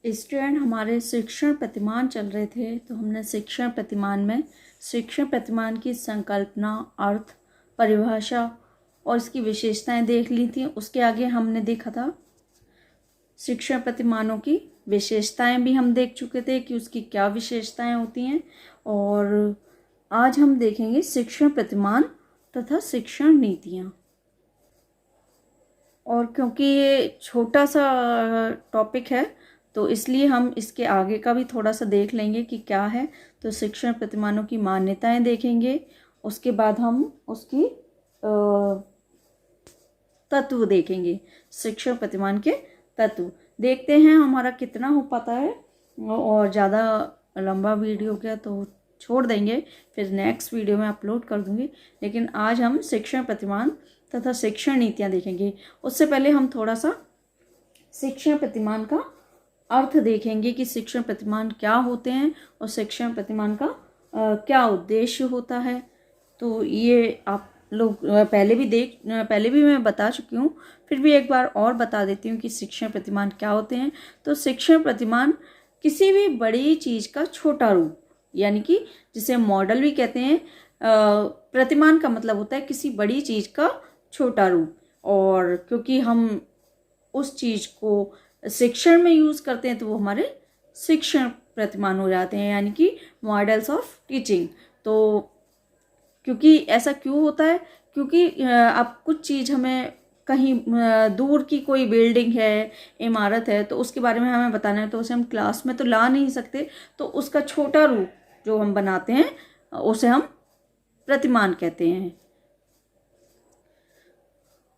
Student हमारे शिक्षण प्रतिमान चल रहे थे, तो हमने शिक्षण प्रतिमान में शिक्षण प्रतिमान की संकल्पना, अर्थ, परिभाषा और इसकी विशेषताएं देख ली थी। उसके आगे हमने देखा था शिक्षण प्रतिमानों की विशेषताएं भी हम देख चुके थे कि उसकी क्या विशेषताएं होती हैं। और आज हम देखेंगे शिक्षण प्रतिमान तथा शिक्षण नीतियाँ। और क्योंकि ये छोटा सा टॉपिक है तो इसलिए हम इसके आगे का भी थोड़ा सा देख लेंगे कि क्या है। तो शिक्षण प्रतिमानों की मान्यताएं देखेंगे, उसके बाद हम उसकी तत्व देखेंगे। शिक्षण प्रतिमान के तत्व देखते हैं हमारा कितना हो पाता है, और ज़्यादा लंबा वीडियो हो गया तो छोड़ देंगे, फिर नेक्स्ट वीडियो में अपलोड कर दूंगी। लेकिन आज हम शिक्षण प्रतिमान तथा शिक्षण नीतियाँ देखेंगे। उससे पहले हम थोड़ा सा शिक्षण प्रतिमान का अर्थ देखेंगे कि शिक्षण प्रतिमान क्या होते हैं और शिक्षण प्रतिमान का क्या उद्देश्य होता है। तो ये आप लोग पहले भी मैं बता चुकी हूँ, फिर भी एक बार और बता देती हूँ कि शिक्षण प्रतिमान क्या होते हैं। तो शिक्षण प्रतिमान किसी भी बड़ी चीज़ का छोटा रूप, यानी कि जिसे मॉडल भी कहते हैं। प्रतिमान का मतलब होता है किसी बड़ी चीज़ का छोटा रूप, और क्योंकि हम उस चीज़ को शिक्षण में यूज़ करते हैं तो वो हमारे शिक्षण प्रतिमान हो जाते हैं, यानी कि मॉडल्स ऑफ टीचिंग। तो क्योंकि ऐसा क्यों होता है, क्योंकि अब कुछ चीज़ हमें कहीं दूर की कोई बिल्डिंग है, इमारत है, तो उसके बारे में हमें बताना है, तो उसे हम क्लास में तो ला नहीं सकते, तो उसका छोटा रूप जो हम बनाते हैं उसे हम प्रतिमान कहते हैं।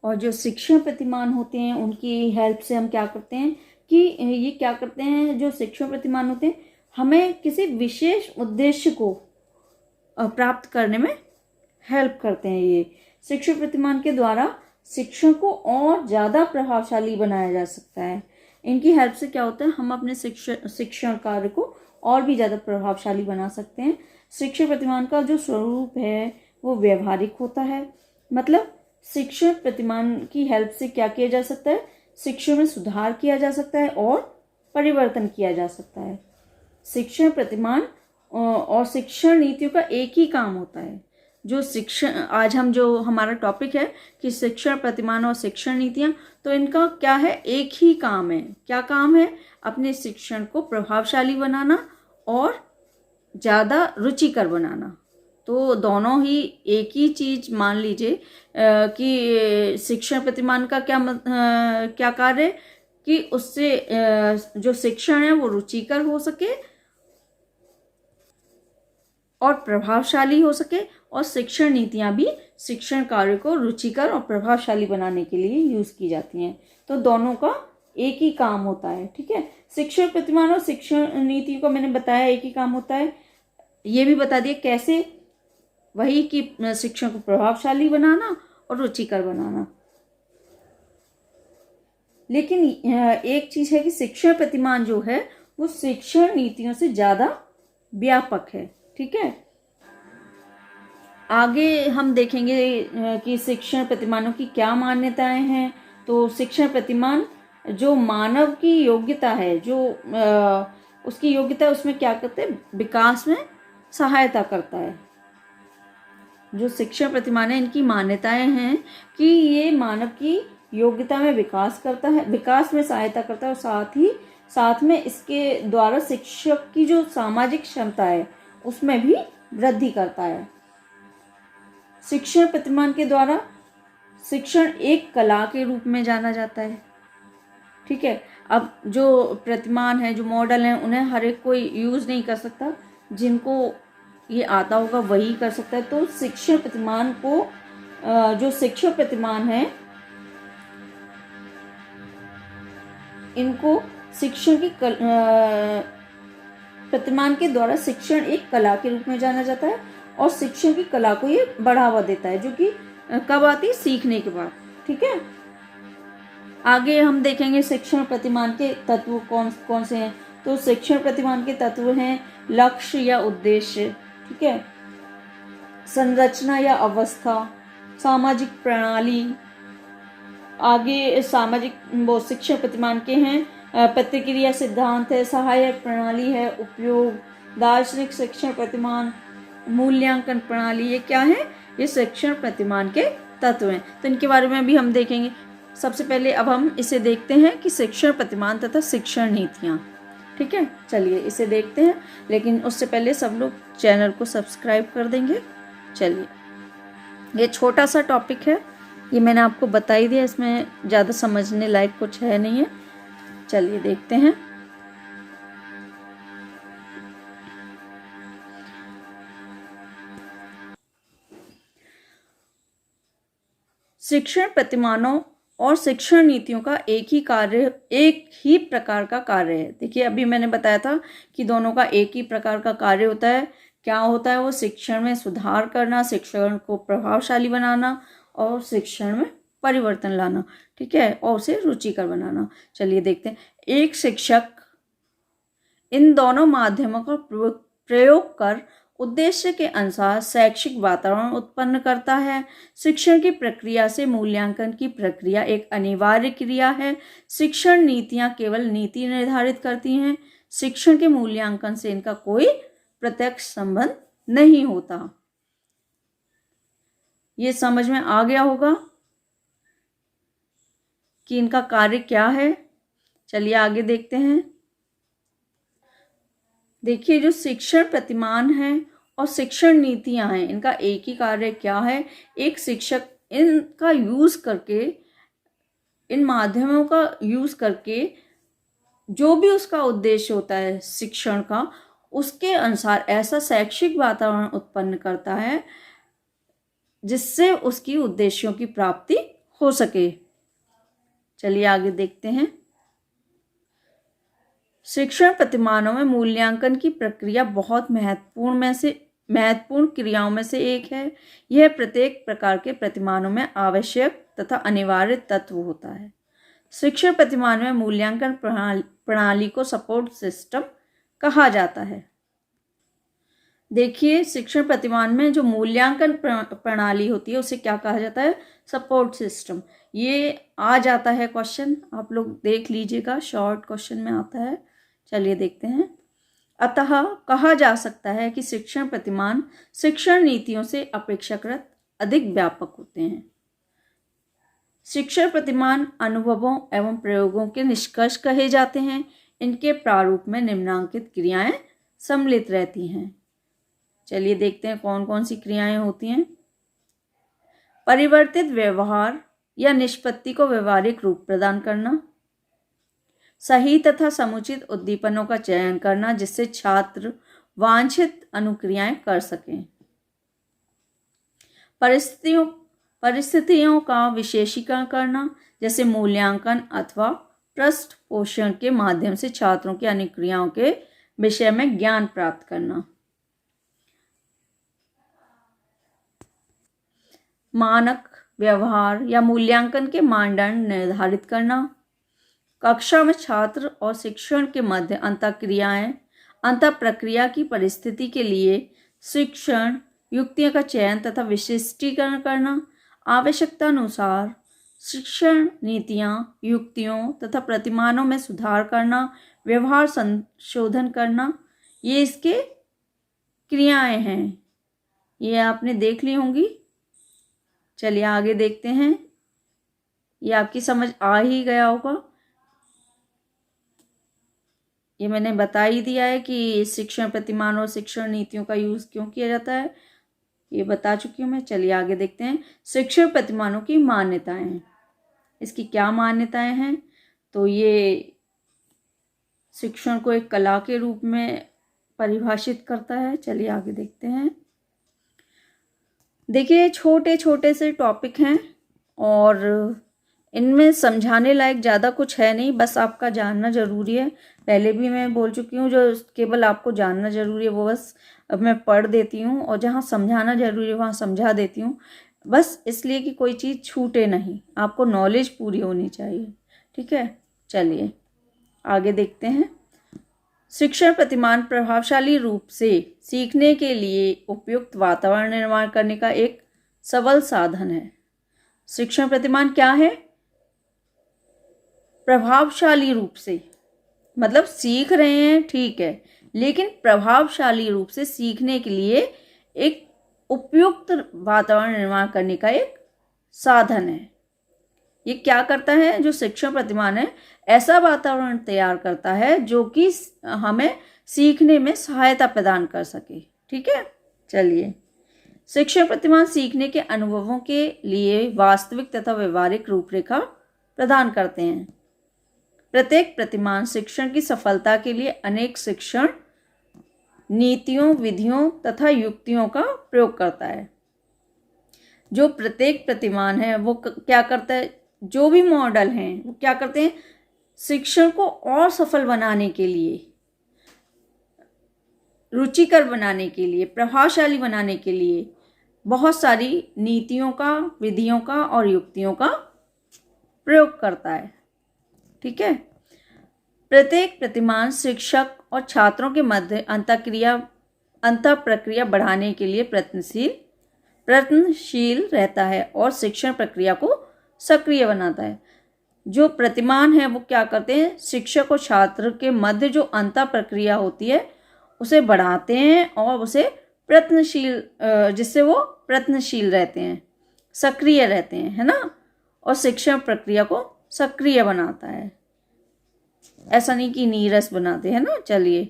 और जो शिक्षण प्रतिमान होते हैं उनकी हेल्प से हम क्या करते हैं कि ये क्या करते हैं, जो शिक्षण प्रतिमान होते हैं हमें किसी विशेष उद्देश्य को प्राप्त करने में हेल्प करते हैं। ये शिक्षण प्रतिमान के द्वारा शिक्षण को और ज़्यादा प्रभावशाली बनाया जा सकता है। इनकी हेल्प से क्या होता है, हम अपने शिक्षण कार्य को और भी ज़्यादा प्रभावशाली बना सकते हैं। शिक्षण प्रतिमान का जो स्वरूप है वो व्यवहारिक होता है, मतलब शिक्षण प्रतिमान की हेल्प से क्या किया जा सकता है, शिक्षण में सुधार किया जा सकता है और परिवर्तन किया जा सकता है। शिक्षण प्रतिमान और शिक्षण नीतियों का एक ही काम होता है। जो शिक्षण आज हम जो हमारा टॉपिक है कि शिक्षण प्रतिमान और शिक्षण नीतियाँ, तो इनका क्या है, एक ही काम है। क्या काम है, अपने शिक्षण को प्रभावशाली बनाना और ज़्यादा रुचिकर बनाना। तो दोनों ही एक ही चीज मान लीजिए कि शिक्षण प्रतिमान का क्या कार्य है कि उससे जो शिक्षण है वो रुचिकर हो सके और प्रभावशाली हो सके, और शिक्षण नीतियां भी शिक्षण कार्य को रुचिकर और प्रभावशाली बनाने के लिए यूज की जाती हैं। तो दोनों का एक ही काम होता है, ठीक है। शिक्षण प्रतिमान और शिक्षण नीति को मैंने बताया एक ही काम होता है, ये भी बता दिया कैसे, वही कि शिक्षण को प्रभावशाली बनाना और रुचिकर बनाना। लेकिन एक चीज है कि शिक्षण प्रतिमान जो है वो शिक्षण नीतियों से ज्यादा व्यापक है, ठीक है। आगे हम देखेंगे कि शिक्षण प्रतिमानों की क्या मान्यताएं हैं। तो शिक्षण प्रतिमान जो मानव की योग्यता है, जो उसकी योग्यता, उसमें क्या करते हैं, विकास में सहायता करता है। जो शिक्षण प्रतिमान है इनकी मान्यताएं हैं कि ये मानव की योग्यता में विकास करता है, विकास में सहायता करता है, और साथ में इसके द्वारा शिक्षक की जो सामाजिक क्षमता है उसमें भी वृद्धि करता है। शिक्षण प्रतिमान के द्वारा शिक्षण एक कला के रूप में जाना जाता है, ठीक है। अब जो प्रतिमान है, जो मॉडल है, उन्हें हर एक कोई यूज नहीं कर सकता, जिनको ये आता होगा वही कर सकता है। तो शिक्षण प्रतिमान को जो शिक्षण प्रतिमान है इनको शिक्षण की प्रतिमान के द्वारा शिक्षण एक कला के रूप में जाना जाता है, और शिक्षण की कला को ये बढ़ावा देता है, जो कि कब आती है, सीखने के बाद, ठीक है। आगे हम देखेंगे शिक्षण प्रतिमान के तत्व कौन कौन से हैं। तो शिक्षण प्रतिमान के तत्व हैं लक्ष्य या उद्देश्य, ठीक है, संरचना या अवस्था, सामाजिक प्रणाली। आगे सामाजिक वो शिक्षण प्रतिमान के हैं प्रतिक्रिया सिद्धांत है, सहायक प्रणाली है, उपयोग, दार्शनिक शिक्षण प्रतिमान, मूल्यांकन प्रणाली। ये क्या है? ये शिक्षण प्रतिमान के तत्व हैं। तो इनके बारे में भी हम देखेंगे। सबसे पहले अब हम इसे देखते हैं कि शिक्षण प्रतिमान तथा शिक्षण नीतियाँ। ठीक है, चलिए इसे देखते हैं, लेकिन उससे पहले सब लोग चैनल को सब्सक्राइब कर देंगे। चलिए, ये छोटा सा टॉपिक है, ये मैंने आपको बता ही दिया, इसमें ज़्यादा समझने लायक कुछ है नहीं है। चलिए देखते हैं। शिक्षण प्रतिमानों और शिक्षण नीतियों का एक ही प्रकार का कार्य है। देखिए, अभी मैंने बताया था कि दोनों का एक ही प्रकार का कार्य होता है। क्या होता है? वो शिक्षण में सुधार करना, शिक्षण को प्रभावशाली बनाना और शिक्षण में परिवर्तन लाना। ठीक है, और उसे रुचिकर बनाना। चलिए देखते हैं। एक शिक्षक इन दोनों माध्यमों का प्रयोग कर उद्देश्य के अनुसार शैक्षिक वातावरण उत्पन्न करता है। शिक्षण की प्रक्रिया से मूल्यांकन की प्रक्रिया एक अनिवार्य क्रिया है। शिक्षण नीतियां केवल नीति निर्धारित करती हैं। शिक्षण के मूल्यांकन से इनका कोई प्रत्यक्ष संबंध नहीं होता। ये समझ में आ गया होगा कि इनका कार्य क्या है। चलिए आगे देखते हैं। देखिए, जो शिक्षण प्रतिमान है और शिक्षण नीतियां हैं, इनका एक ही कार्य क्या है? एक शिक्षक इनका यूज करके, इन माध्यमों का यूज करके जो भी उसका उद्देश्य होता है शिक्षण का, उसके अनुसार ऐसा शैक्षिक वातावरण उत्पन्न करता है जिससे उसकी उद्देश्यों की प्राप्ति हो सके। चलिए आगे देखते हैं। शिक्षण प्रतिमानों में मूल्यांकन की प्रक्रिया बहुत महत्वपूर्ण क्रियाओं में से एक है। यह प्रत्येक प्रकार के प्रतिमानों में आवश्यक तथा अनिवार्य तत्व होता है। शिक्षण प्रतिमान में मूल्यांकन प्रणाली को सपोर्ट सिस्टम कहा जाता है। देखिए, शिक्षण प्रतिमान में जो मूल्यांकन प्रणाली होती है उसे क्या कहा जाता है? Support system. ये आ जाता है क्वेश्चन, आप लोग देख लीजिएगा, शॉर्ट क्वेश्चन में आता है। चलिए देखते हैं। अतः कहा जा सकता है कि शिक्षण प्रतिमान शिक्षण नीतियों से अपेक्षाकृत अधिक व्यापक होते हैं। शिक्षण प्रतिमान अनुभवों एवं प्रयोगों के निष्कर्ष कहे जाते हैं। इनके प्रारूप में निम्नांकित क्रियाएं सम्मिलित रहती हैं। चलिए देखते हैं कौन कौन सी क्रियाएं होती हैं। परिवर्तित व्यवहार या निष्पत्ति को व्यवहारिक रूप प्रदान करना, सही तथा समुचित उद्दीपनों का चयन करना जिससे छात्र वांछित अनुक्रियाएं कर सकें, परिस्थितियों का विशेषीकरण करना जैसे मूल्यांकन अथवा पृष्ठ पोषण के माध्यम से छात्रों की अनुक्रियाओं के विषय में ज्ञान प्राप्त करना, मानक व्यवहार या मूल्यांकन के मानदंड निर्धारित करना, कक्षा में छात्र और शिक्षण के मध्य अंतः प्रक्रिया की परिस्थिति के लिए शिक्षण युक्तियों का चयन तथा विशिष्टीकरण करना, आवश्यकता अनुसार शिक्षण नीतियां, युक्तियों तथा प्रतिमानों में सुधार करना, व्यवहार संशोधन करना। ये इसके क्रियाएं हैं, ये आपने देख ली होंगी। चलिए आगे देखते हैं। ये आपकी समझ आ ही गया होगा। ये मैंने बता ही दिया है कि शिक्षण प्रतिमान और शिक्षण नीतियों का यूज क्यों किया जाता है, ये बता चुकी हूँ मैं। चलिए आगे देखते हैं। शिक्षण प्रतिमानों की मान्यताएं, इसकी क्या मान्यताएं हैं? तो ये शिक्षण को एक कला के रूप में परिभाषित करता है। चलिए आगे देखते हैं। देखिए, छोटे छोटे से टॉपिक हैं और इनमें समझाने लायक ज़्यादा कुछ है नहीं, बस आपका जानना ज़रूरी है। पहले भी मैं बोल चुकी हूँ, जो केवल आपको जानना ज़रूरी है वो बस अब मैं पढ़ देती हूँ, और जहाँ समझाना ज़रूरी है वहाँ समझा देती हूँ, बस इसलिए कि कोई चीज़ छूटे नहीं, आपको नॉलेज पूरी होनी चाहिए। ठीक है, चलिए आगे देखते हैं। शिक्षण प्रतिमान प्रभावशाली रूप से सीखने के लिए उपयुक्त वातावरण निर्माण करने का एक सबल साधन है। शिक्षण प्रतिमान क्या है? प्रभावशाली रूप से मतलब सीख रहे हैं ठीक है, लेकिन प्रभावशाली रूप से सीखने के लिए एक उपयुक्त वातावरण निर्माण करने का एक साधन है। ये क्या करता है, जो शिक्षण प्रतिमान है ऐसा वातावरण तैयार करता है जो कि हमें सीखने में सहायता प्रदान कर सके। ठीक है, चलिए। शिक्षण प्रतिमान सीखने के अनुभवों के लिए वास्तविक तथा व्यवहारिक रूपरेखा प्रदान करते हैं। प्रत्येक प्रतिमान शिक्षण की सफलता के लिए अनेक शिक्षण नीतियों, विधियों तथा युक्तियों का प्रयोग करता है। जो प्रत्येक प्रतिमान है वो क्या करता है, जो भी मॉडल हैं वो क्या करते हैं, शिक्षण को और सफल बनाने के लिए, रुचिकर बनाने के लिए, प्रभावशाली बनाने के लिए बहुत सारी नीतियों का, विधियों का और युक्तियों का प्रयोग करता है। ठीक है। प्रत्येक प्रतिमान शिक्षक और छात्रों के मध्य अंतर प्रक्रिया बढ़ाने के लिए प्रयत्नशील रहता है और शिक्षण प्रक्रिया को सक्रिय बनाता है। जो प्रतिमान है वो क्या करते हैं, शिक्षक और छात्र के मध्य जो अंतर प्रक्रिया होती है उसे बढ़ाते हैं और उसे प्रयत्नशील, जिससे वो प्रयत्नशील रहते हैं, सक्रिय रहते हैं, है ना, और शिक्षण प्रक्रिया को सक्रिय बनाता है। ऐसा नहीं कि नीरस बनाते हैं ना। चलिए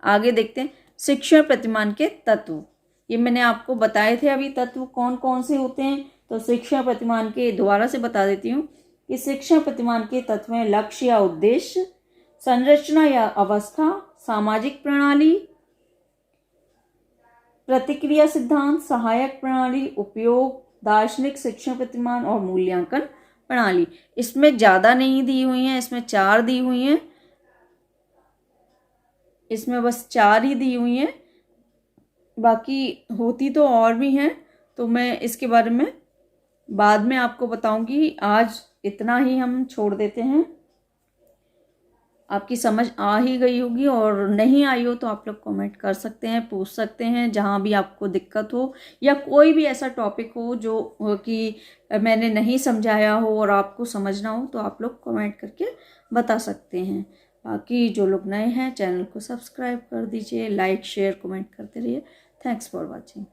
आगे देखते हैं शिक्षण प्रतिमान के तत्व। ये मैंने आपको बताए थे अभी तत्व कौन कौन से होते हैं, तो शिक्षण प्रतिमान के दोबारा से बता देती हूँ कि शिक्षण प्रतिमान के तत्व हैं लक्ष्य या उद्देश्य, संरचना या अवस्था, सामाजिक प्रणाली, प्रतिक्रिया सिद्धांत, सहायक प्रणाली, उपयोग, दार्शनिक शिक्षण प्रतिमान और मूल्यांकन प्रणाली। इसमें ज़्यादा नहीं दी हुई हैं, इसमें 4 दी हुई हैं, इसमें बस 4 ही दी हुई हैं, बाकी होती तो और भी हैं, तो मैं इसके बारे में बाद में आपको बताऊंगी। आज इतना ही हम छोड़ देते हैं। आपकी समझ आ ही गई होगी, और नहीं आई हो तो आप लोग कमेंट कर सकते हैं, पूछ सकते हैं जहाँ भी आपको दिक्कत हो, या कोई भी ऐसा टॉपिक हो जो कि मैंने नहीं समझाया हो और आपको समझना हो तो आप लोग कमेंट करके बता सकते हैं। बाकी जो लोग नए हैं चैनल को सब्सक्राइब कर दीजिए, लाइक शेयर कमेंट करते रहिए। Thanks for watching.